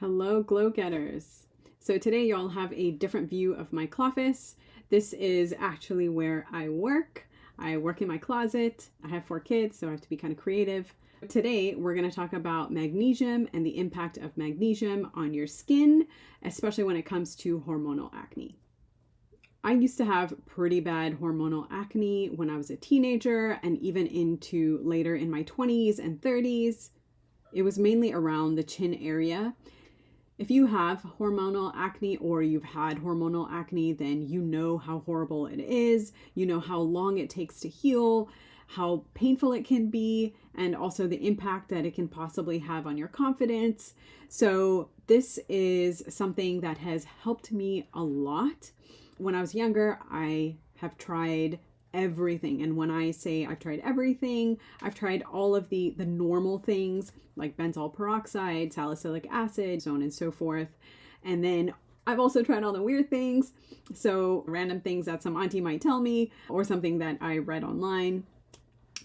Hello, glow getters. So today y'all have a different view of my cloffice. This is actually where I work. I work in my closet. I have 4 kids, so I have to be kind of creative. Today, we're going to talk about magnesium and the impact of magnesium on your skin, especially when it comes to hormonal acne. I used to have pretty bad hormonal acne when I was a teenager and even into later in my 20s and 30s. It was mainly around the chin area. If you have hormonal acne or you've had hormonal acne, then you know how horrible it is. You know how long it takes to heal, how painful it can be, and also the impact that it can possibly have on your confidence. So this is something that has helped me a lot. When I was younger, I have tried everything. And when I say I've tried everything, I've tried all of the normal things like benzoyl peroxide, salicylic acid, so on and so forth. And then I've also tried all the weird things. So random things that some auntie might tell me or something that I read online.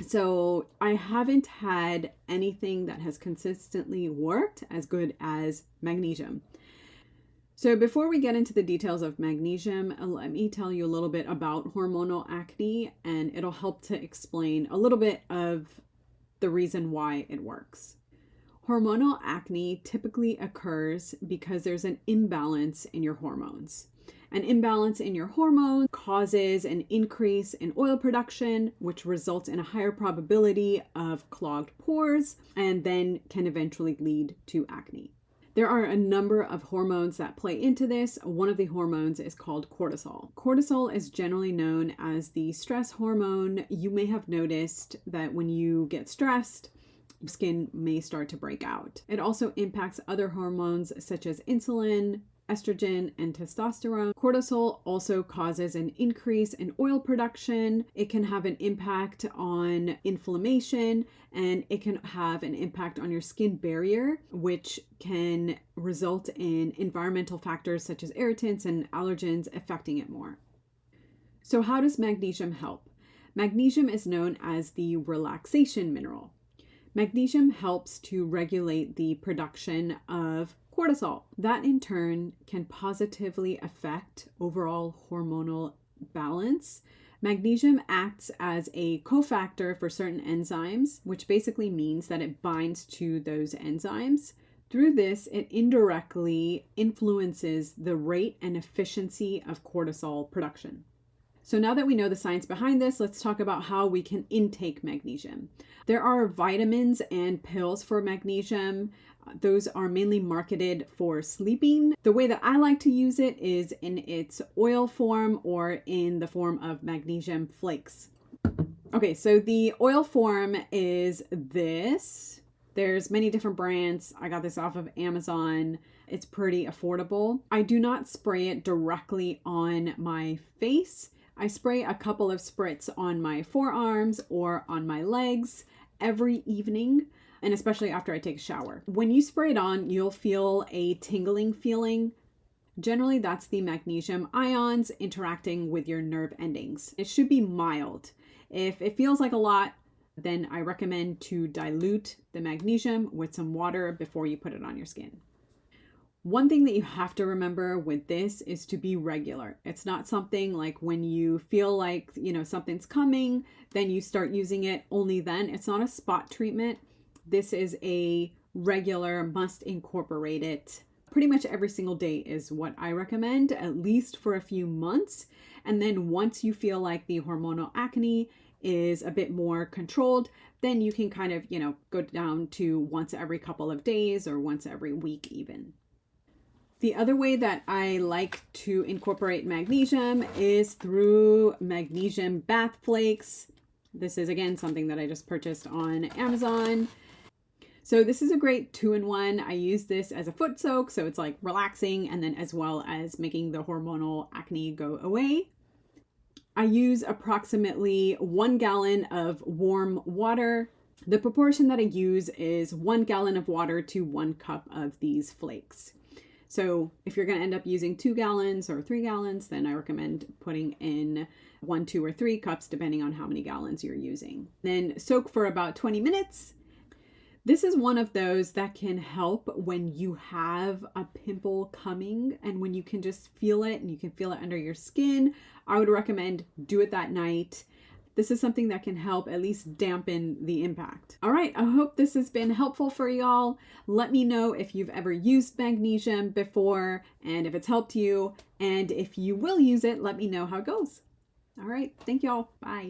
So I haven't had anything that has consistently worked as good as magnesium. So before we get into the details of magnesium, let me tell you a little bit about hormonal acne, and it'll help to explain a little bit of the reason why it works. Hormonal acne typically occurs because there's an imbalance in your hormones. An imbalance in your hormone causes an increase in oil production, which results in a higher probability of clogged pores and then can eventually lead to acne. There are a number of hormones that play into this. One of the hormones is called cortisol. Cortisol is generally known as the stress hormone. You may have noticed that when you get stressed, skin may start to break out. It also impacts other hormones such as insulin, estrogen, and testosterone. Cortisol also causes an increase in oil production. It can have an impact on inflammation, and it can have an impact on your skin barrier, which can result in environmental factors such as irritants and allergens affecting it more. So how does magnesium help? Magnesium is known as the relaxation mineral. Magnesium helps to regulate the production of cortisol. That in turn can positively affect overall hormonal balance. Magnesium acts as a cofactor for certain enzymes, which basically means that it binds to those enzymes. Through this, it indirectly influences the rate and efficiency of cortisol production. So now that we know the science behind this, let's talk about how we can intake magnesium. There are vitamins and pills for magnesium. Those are mainly marketed for sleeping. The way that I like to use it is in its oil form or in the form of magnesium flakes. Okay, so the oil form is this. There's many different brands. I got this off of Amazon. It's pretty affordable. I do not spray it directly on my face. I spray a couple of spritz on my forearms or on my legs every evening, and especially after I take a shower. When you spray it on, you'll feel a tingling feeling. Generally, that's the magnesium ions interacting with your nerve endings. It should be mild. If it feels like a lot, then I recommend to dilute the magnesium with some water before you put it on your skin. One thing that you have to remember with this is to be regular. It's not something like when you feel like, something's coming, then you start using it only then. It's not a spot treatment. This is a regular, must incorporate it. Pretty much every single day is what I recommend, at least for a few months. And then once you feel like the hormonal acne is a bit more controlled, then you can kind of, go down to once every couple of days or once every week even. The other way that I like to incorporate magnesium is through magnesium bath flakes. This is, again, something that I just purchased on Amazon. So this is a great 2-in-1. I use this as a foot soak, so it's like relaxing and then as well as making the hormonal acne go away. I use approximately 1 gallon of warm water. The proportion that I use is 1 gallon of water to 1 cup of these flakes. So if you're going to end up using 2 gallons or 3 gallons, then I recommend putting in 1, 2, or 3 cups, depending on how many gallons you're using. Then soak for about 20 minutes. This is one of those that can help when you have a pimple coming and when you can just feel it and you can feel it under your skin. I would recommend do it that night. This is something that can help at least dampen the impact. All right, I hope this has been helpful for y'all. Let me know if you've ever used magnesium before and if it's helped you. And if you will use it, let me know how it goes. All right, thank y'all. Bye.